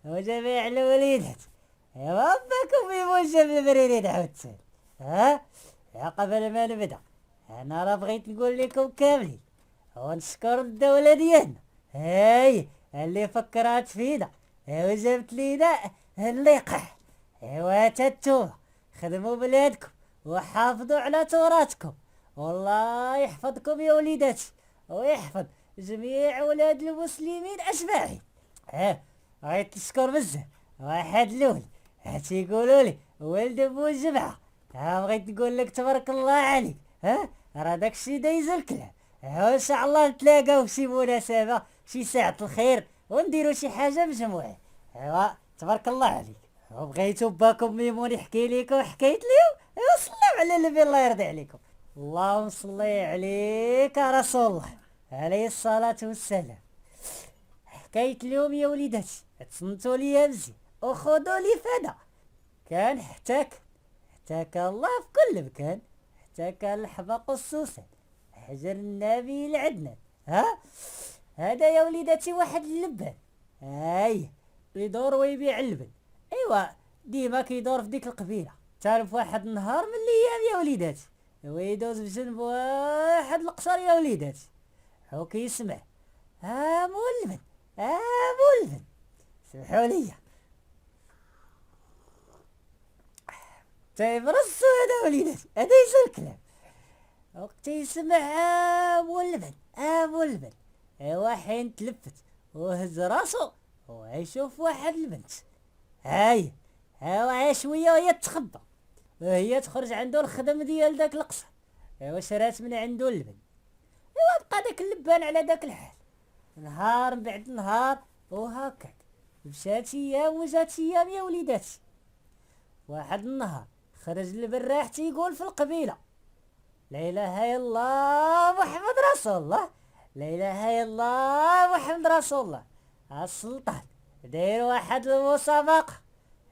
وجميع الوليدات. ايوا باكم في موجب البريرين عاوتاني. ها يا قبل ما نبدا انا راه بغيت نقول لكم كاملين ونشكر الدولة ديالنا هاي اللي فكرات فينا وجابت لينا اللقاح. ايوا تتوما خدموا بلادكم وحافظوا على تراثكم، والله يحفظكم يا وليداتي ويحفظ جميع ولاد المسلمين اجمعين. ها بغيت نشكر بزاف واحد الاول تيقولوا لي ولد ابو الجمعه. بغيت نقول لك تبارك الله عليك. راه داكشي دايز الكلام. ان شاء الله نتلاقاو في شي مناسبه شي ساعه الخير ونديروا شي حاجه مجموعه. ايوا تبارك الله عليك. بغيتو باكم ميمون يحكي لكم حكايه اليوم؟ ايوا صلوا على النبي الله يرضي عليكم. اللهم صل عليك يا رسول الله عليه الصلاه والسلام. حكاية اليوم يا وليداتي تصنتوا ليا مزيان وخذوا لي فدا. كان احتاك الله في كل مكان، احتاك الحبق والسوسن حجر النبي العدنان. هذا يا وليداتي واحد اللبان هاي يدور ويبيع اللبن. ايوا ديما كيدور في ديك القبيله. تعرف واحد النهار من الايام يا وليداتي ويدوز بجنب واحد القصر يا وليداتي وكيسمع مولبن مولبن سمحوا لي طيب رصوا هذا وليداتي هذا يسوى الكلام. وقت يسمع مولبن مولبن ايوا حين تلفت وهز راسو ويشوف واحد البنت هاي ايوا شويه وهي تخبى وهي تخرج عنده الخدم ديال داك القصر. ايوا شرات من عنده اللبن. ايوا بقى داك اللبان على داك الحال نهار بعد نهار وهكاك مشات ايام وجات ايام يا وليداتي. واحد النهار خرج للبراح تيقول في القبيله لا اله الا الله محمد رسول الله، لا اله الا الله محمد رسول الله. السلطان داير واحد المسابقه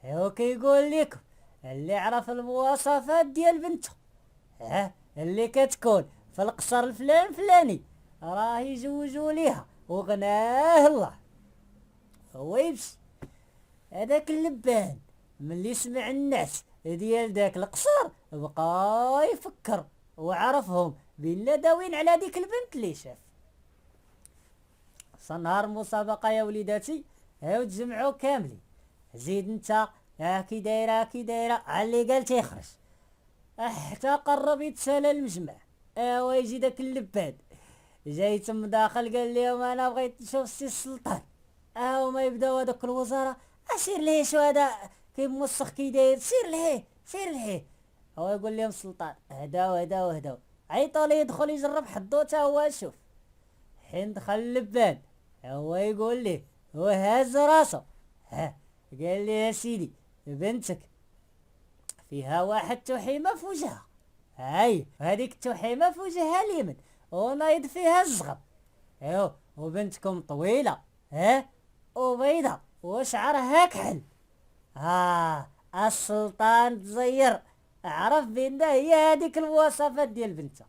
هو كيقول لكم اللي عرف المواصفات ديال بنته اللي كتكون في القصر الفلان فلاني راه يجوجوا ليها وغناه الله. هو يمشي هذاك اللبان ملي سمع الناس ديال داك القصر بقى يفكر وعرفهم بلا داوين على ديك البنت اللي شاف. نهار المسابقة يا وليداتي تجمعوا كاملين زيد انت كي دايره كي دايره على اللي قال تيخرج حتى قرب يتسالى المجمع. ويجي داك اللبان جاي تم داخل قال لهم انا بغيت نشوف السي السلطان. وما يبداو هذوك الوزراء اسير ليه شو هذا كي موسخ كي داير سير ليه سير ليه. هو يقول لهم السلطان هدا وهدا وهدا عيطوا ليه يدخل يجرب حدو تا هو شوف. حين دخل اللبان هو يقول ليه هو هاز راسه قال لي يا سيدي بنتك فيها واحد تحيمة في وجهها هذيك التحيمة في وجهها اليمين ونايض فيها الزغب. وبنتكم طويلة وبيضة وشعرها كحل. السلطان تزير عرف بان هي هذيك المواصفات ديال بنته.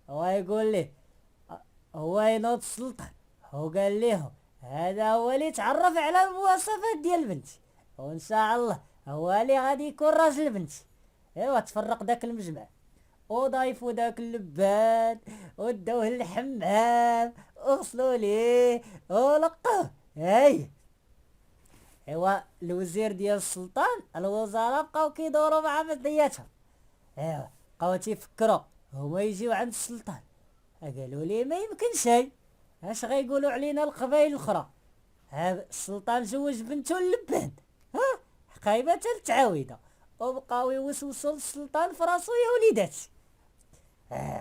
هو يقول ليه هو ينوض السلطان هو قال ليه هذا هو اللي تعرف على المواصفات ديال بنتي وان شاء الله هو اللي غادي يكون راجل بنتي. تفرق داك المجمع وضايفوا داك اللبان وداوه للحمام وغسلوا ليه ولقوه. الوزير ديال السلطان الوزراء بقاو كيدوروا مع بعضياتهم بقاو تيفكروا هما يجيو عند السلطان. قالوا ليه ما يمكن شيء اش غيقولوا علينا القبائل الاخرى. السلطان زوج بنته اللبان حقايبه التعاويده وبقاو يوسوسوا للسلطان في راسو يا وليداتي.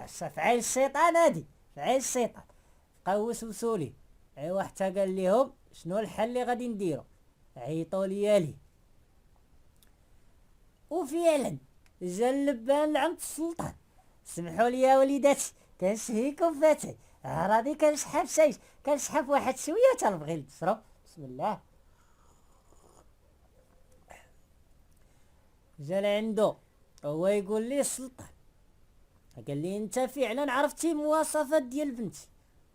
فعل الشيطان هادي فعل الشيطان بقاو يوسوسوا ليه. حتى قال لهم شنو الحل اللي غادي نديرو عيطوا ليا ليه. وفعلا جا اللبان لعند السلطان. سمحوا لي يا وليداتي كنشهيكم فاتي راضي كنشحف شي كنشحف واحد شويه تنبغي نشرب. بسم الله. جا لعندو هو يقول لي السلطان قال لي انت فعلا عرفتي مواصفات ديال بنتي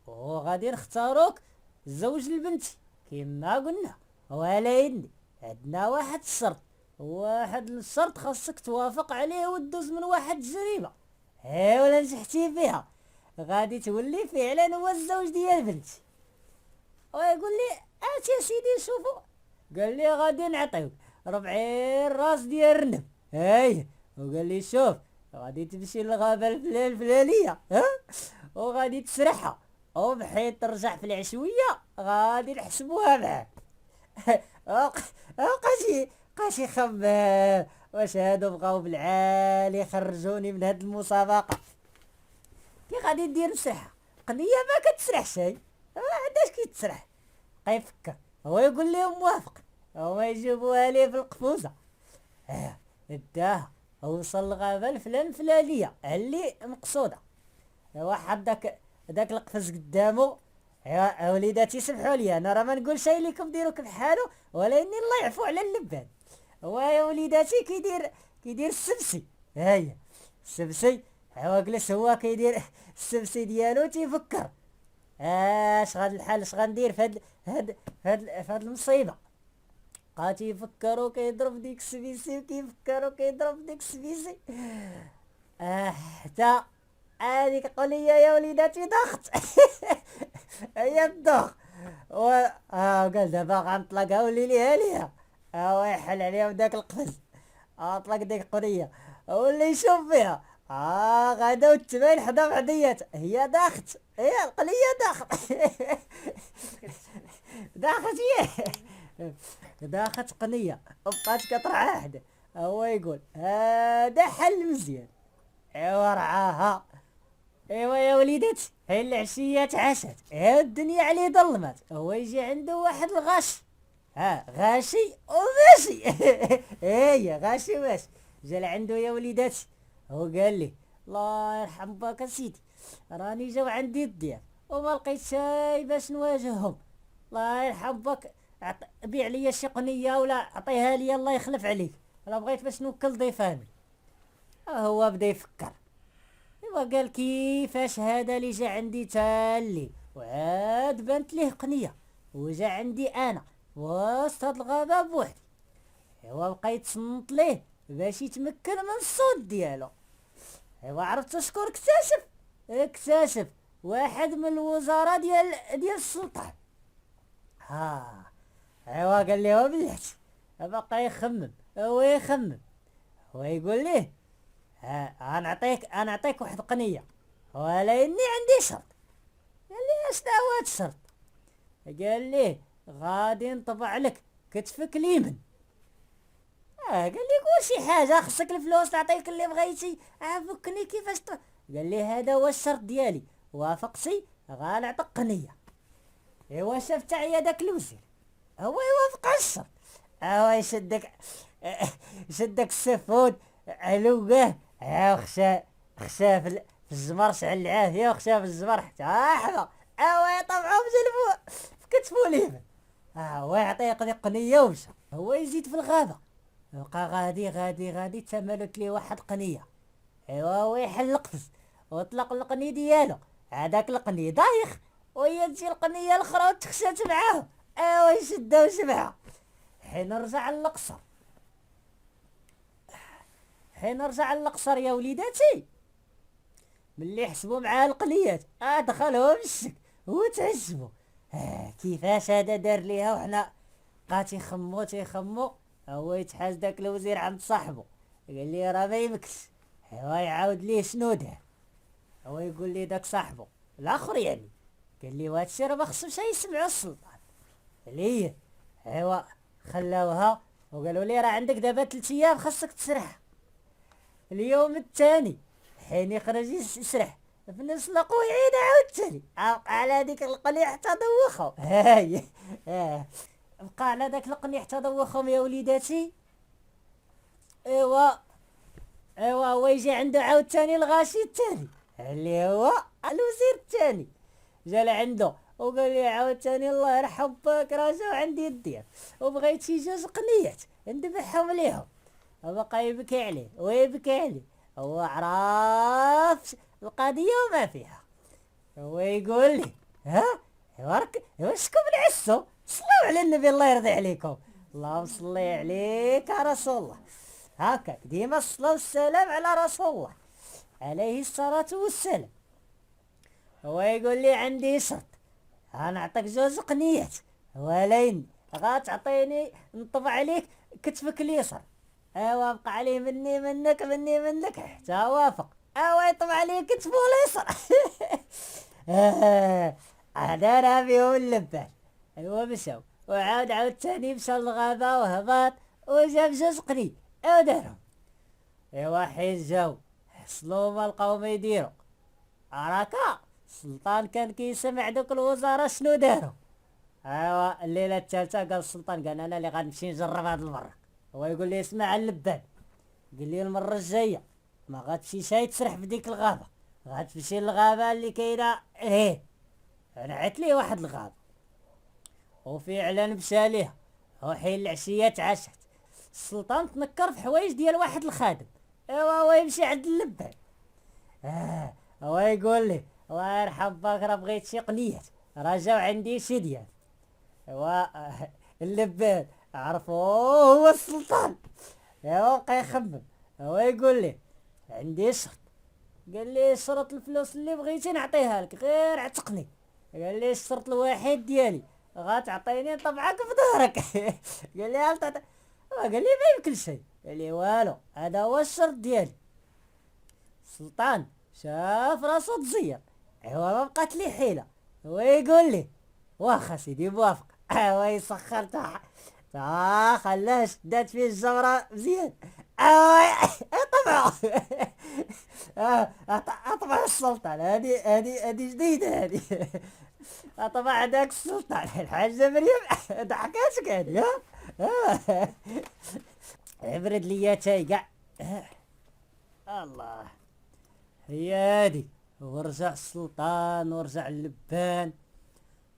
وغادي نختاروك زوج لبنتي كما قلنا ولكن عندنا واحد الشرط، واحد الشرط خاصك توافق عليه ودوز من واحد التجربة. ولا نجحتي فيها غادي تولي فعلا هو الزوج ديال بنتي. ويقول لي اش يا سيدي شوفوا، قال لي غادي نعطيوك 40 راس ديال الرنب. وقال لي شوف، غادي تمشي للغابة الفلانية وغادي تسرحها، وبحيث ترجع في العشوية غادي نحسبوها معاك. قاشي خمام، واش هادو بغاو بالعالي يخرجوني من هاد المسابقة؟ كي غادي دير مسرحة قنية ما كتسرحش، ما عندهاش كي تسرح. يفكر هو يقول لهم موافق، هما يجيبوها ليه في القفوزة. داها وصل الغابة الفلانية اللي مقصودة. واحد داك القفز قدامه. يا وليداتي سمحوا لي، انا راه ما نقول شيء لكم ديروا بحالو، ولكن الله يعفو على اللبان. هو يا وليداتي كيدير السبسي. السبسي جلس هو كيدير السبسي ديالو تيفكر اش غاد الحل، اش غندير فهاد المصيبه. بقى يفكر وكيضرب ديك السبيسي وكيفكر وكيضرب ديك السبيسي حتى هذيك قولية يا وليداتي ضغط. هي الضغط قال دابا غنطلقها ولي ليها هو يحل عليها داك القفز. اطلق ديك قضية واللي يشوف فيها غدا وتبين حدا بعضيات. هي ضغط، هي القلية ضغط. ضغط داخت قنية وبقات كطرعة واحدة. هو يقول هذا حل مزيان. رعاها. يا وليداتي هاي العشية تعشت، الدنيا عليه ظلمت. هو يجي عنده واحد الغش، غاشي وماشي. غاشي وماشي. جا لعنده يا وليداتي وقال لي الله يرحم باك سيدي، راني جاو عندي الضياف وما لقيت شي باش نواجههم. الله يرحم باك بيع لي شي قنية ولا عطيها لي، الله يخلف عليك، انا بغيت باش نوكل ضيفاني. هو بدا يفكر، قال كيفاش هذا اللي جا عندي تالي وعاد بانت ليه قنية وجا عندي انا وسط هاد الغابة بوحدي. هو بقى يتصنت ليه باش يتمكن من الصوت ديالو. عرفت شكون اكتشف واحد من الوزراء ديال السلطان. قال لي بلاتي بقى يخمم. هو يقول ليه انا نعطيك واحد قنية ولكني عندي شرط. قال لي اش هو الشرط؟ قال ليه غادي نطبع لك كتفك اليمن. قال لي قول شي حاجه، خصك الفلوس نعطيك اللي بغيتي، فكني كيفاش قال لي هذا هو الشرط ديالي، وافقتي غنعطيك قنيه. شاف تاع داك الوزير هو يوافق على الشرط. يشدك السفود علوقه خشا في الزمر، شعل العافيه وخشا في الزمر حتى حدا يطبعو بجلبو في كتفو اليمين. يعطيك ديك قنيه ومشى. هو يزيد في الغابه، بقى غادي تمالت ليه واحد قنيه. هو يحل القفز وطلق القني ديالو. هذاك القني دايخ وهي تجي القنيه الاخرى وتخشات معاه. يشدها وشبعها. حين رجع للقصر يا وليداتي، ملي حسبوا معاه القنيات دخلهم الشك وتعجبوا. كيفاش هذا دار ليها وحنا بقى تيخمو. هو يتحاز داك الوزير عند صاحبه، قال لي راه ما يمكنش. هو يعاود ليه شنو دار. هو يقول لي داك صاحبه الاخر يعني، قال لي وهادشي راه ما خصوش يسمعوا السلطان ليه. خلاوها وقالوا لي راه عندك دابا 3 ايام خاصك تسرح. اليوم الثاني حين يخرج يسرح في نفس الوقت يعيد عاوتاني، بقى على ديك القنية حتى دوخهم. بقى على داك القنية حتى دوخهم يا وليداتي. هو يجي عنده عاوتاني الغاشي الثاني اللي هو الوزير الثاني. جا لعنده وقال لي عاوتاني الله يرحم باك راه جاو عندي الضياف وبغيت شي 2 قنيات ندبحهم ليهم. بقى يبكي عليه هو عرف القضية وما فيها. هو يقول لي شكون العسو صلوا على النبي الله يرضي عليكم. اللهم صل عليك يا رسول الله. هكاك ديما الصلاة والسلام على رسول الله عليه الصلاة والسلام. هو يقول لي عندي شرط، غنعطيك جوج قنيات، ولين غتعطيني نطبع عليك كتفك اليسار. ايوا بقى عليه مني منك مني منك حتى وافق. ايوا يطبع عليه كتفه اليسار. هذا فيهم اللبان. ايوا مشاو وعاود تاني مشى للغابة وهبط وجاب جوج قني ودارهم. ايوا حين جاو حصلوا ما لقاو ما يديروا. راكا السلطان كان كيسمع دوك الوزراء شنو داروا. ايوا الليله الثالثه قال السلطان، قال انا اللي غنمشي نجرب هاد المره. هو يقول لي اسمع اللبان، قال لي المره الجايه ما غاتمشيش تسرح في ديك الغابه، غتمشي للغابه اللي كاينه هيه. رعت ليه واحد الغابه وفعلا مشى ليها. وحين العشيه تعشت السلطان تنكر في حوايج ديال واحد الخادم. ايوا هو يمشي عند اللبان. هو يقول لي الله يرحم باك راه بغيت شي قنيات، راه جاو عندي شي ديال. ايوا اللبان عرفوه هو السلطان. ايوا بقى يخمم. هو يقول لي عندي شرط. قال لي شرط الفلوس اللي بغيتي نعطيها لك، غير عتقني. قال لي الشرط الوحيد ديالي غتعطيني نطبعك في ظهرك. قال لي هل قال لي ما يمكن شيء. قال لي والو، هذا هو الشرط ديالي. السلطان شاف راسو تزير. ايوا ما بقات لي حيله. هو يقول لي واخا سيدي موافق. ايوا يسخر تا خلاه شدات فيه الجمرة مزيان. ايوا طبعا. طبعا السلطان هادي جديدة هادي. طبعا هداك السلطان الحاجة مريم ضحكاتك هادي. ابرد ليا تاي كاع. الله هي هادي. ورجع السلطان ورجع اللبان.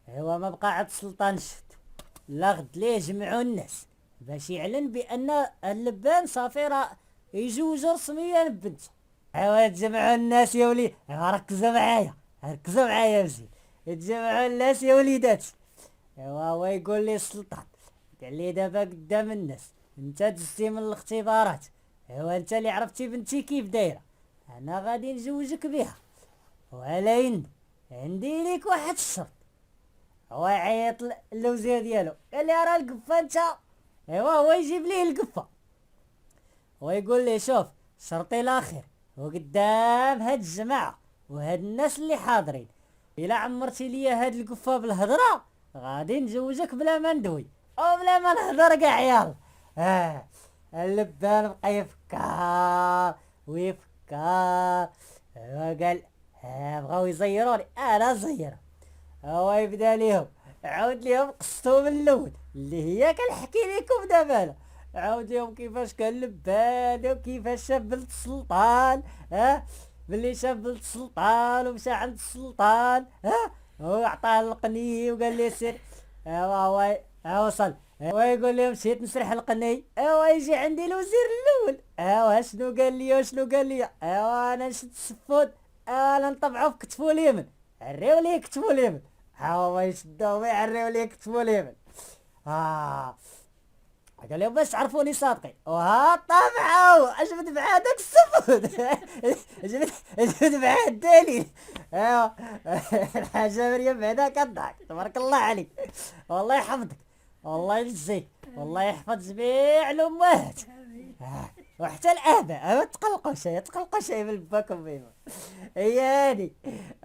ايوا ما بقى عاد السلطان شد، لا غد ليه جمعوا الناس باش يعلن بان اللبان صافي راه يجوز رسميا ببنته. ايوا تجمعوا الناس يا ولي. ايوا ركزوا معايا ركزوا معايا مزيان. تجمعوا الناس يا وليدات. ايوا هو يقول لي السلطان، قال لي دابا قدام الناس انت دزتي من الاختبارات. ايوا انت اللي عرفتي بنتي كيف دايره، انا غادي نزوجك بها، ولكن عندي ليك واحد الشرط. هو يعيط اللوزير ديالو، قال لي راه القفه انت. ايوا هو يجيب ليه القفه. هو يقول لي شوف شرطي الاخير وقدام هاد الجماعه وهاد الناس اللي حاضرين، الا عمرتي ليا هاد القفه بالهضره غادي نزوجك بلا ما ندوي او بلا ما نهضر كاع. يلا اللبان بقى يفكر ويفكر. هو قال بغاو يزيروني انا زير. هو يبدا ليهم عاود ليهم قصتو من الاول اللي هي كنحكي لكم دابا. عاود ليهم كيفاش كان لبان وكيفاش شاف بنت السلطان. ملي شاف بنت السلطان ومشى عند السلطان. هو عطاه القني وقال لي سير. هو وصل. هو يقول لهم مشيت نسرح القني. يجي عندي الوزير الاول. شنو قال لي وشنو قال لي. انا نشد السفود. انا نطبعو في كتفو اليمن، عريو ليه كتفو اليمن. هو يشدو ويعريو ليه كتفو اليمن. قال لهم باش تعرفوني صادقين. وها طبعا اجبد مع هذاك السفود. اجبد مع الدليل. ايوا الحاجه مريم بعدا كضحك تبارك الله عليك. والله يحفظك والله يجزيك والله يحفظ جميع الامهات وحتى الاباء. ما تقلقوا شيء من باكم بيهم. هي هادي.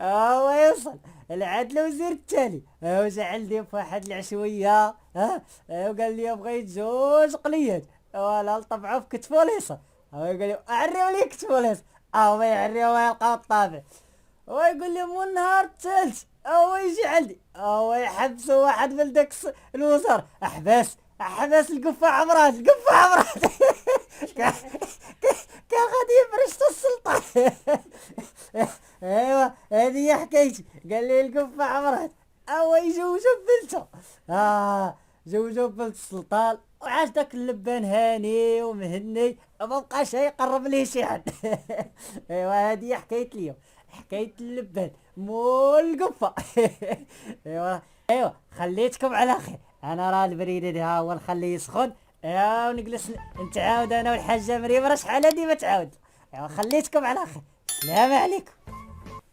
هو يوصل العاد الوزير التالي. هو جا عندي في واحد العشويه. وقال لي بغيت جوج قليات ولا طبعوا في كتفو اليسار. هو يقول لي عريو لي كتفو اليسار. ما يعريو ما يلقاو الطابع. هو يقول لي مو النهار الثالث هو يجي عندي. هو يحبسوا واحد من داك الوزراء. احبس القفه عمرات القفه عمرات. كان غادي يبرشت السلطان. ايوا هذه هي حكايتي. قال لي القفه عمرات. هو يجوجو بنته. جوجو بنت السلطان وعاش داك اللبان هاني ومهني وما بقاش يقرب ليه شي حد. ايوا هذه حكايه اليوم، حكايه اللبان مو القفه. ايوا خليتكم على خير. انا راه البريد ها هو نخليه يسخن، يا ونجلس نتعاود انا والحاجه مريم، راه شحال هادي ما تعاود. ايوا خليتكم على خير، السلام عليكم.